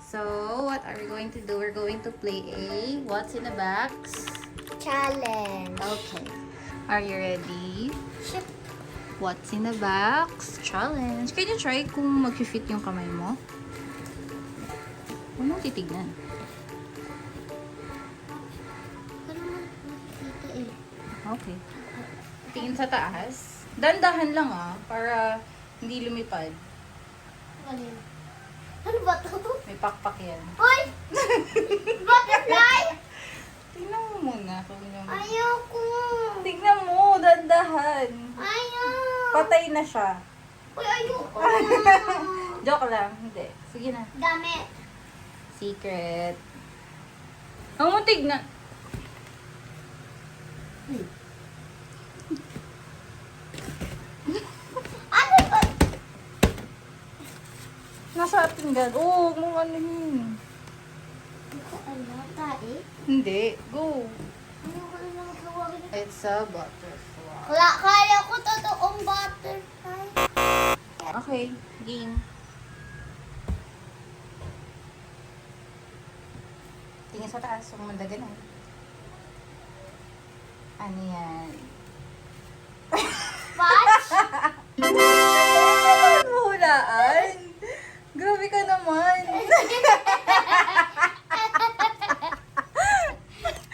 So, what are we going to do? We're going to play a what's in the box? Challenge. Okay. Are you ready? Ship. What's in the box? Challenge. Can you try kung mag-fit yung kamay mo? Huwag mong titignan. Ano naman nakikita eh? Okay. Tingin sa taas. Dandahan lang para hindi lumipad. Ano yun? Ano ba to? May pakpak yan. Uy! Butterfly! Tingnan mo muna. Ayoko! Tingnan mo, dandahan. Ayaw! Patay na siya. Uy, ayoko! Joke lang. Hindi. Sige na. Damit. Secret. Ang muntig na. Ano ba? Nasa atin gan. Oo, mo ano yun. Hindi ko alam. Tae? Hindi. Go. Ayoko na lang tawagin. It's a butterfly. Kaya ko totoong butterfly. Okay. Game. Tingin sa taas. Huwag mandagan na. Ano yan? Patch? Ano mo hulaan? Grabe ka naman.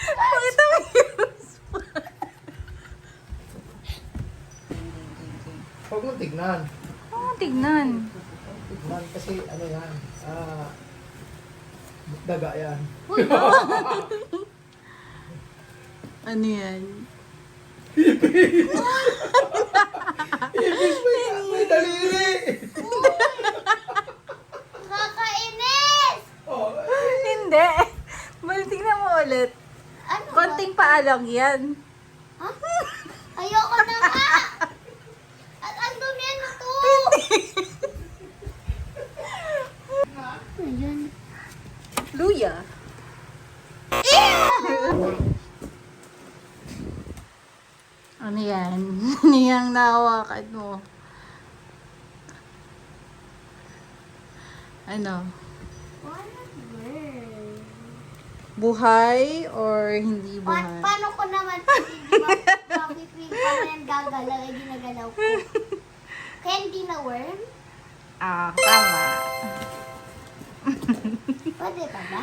Pakita mo yung spot. Huwag mong tignan. Oo, tignan. Tignan kasi ano yan, daga yan. Uy, no! Ano yan? Ibig may daliri! Kakainis! Oh, Hindi. Balik, tignan mo ulit. Ano ba? Konting paalang yan. Ha? Ayoko na nga! At ang dumi ano to? Ano yun? Luya. Ano yan? Ano yung nahawakan mo? Ano? What a word. Buhay or hindi buhay? Paano ko naman hindi mapipil paano yan gagalaw eh ginagalaw ko? Candy na worm? Ah, tama. Pwede pa ba?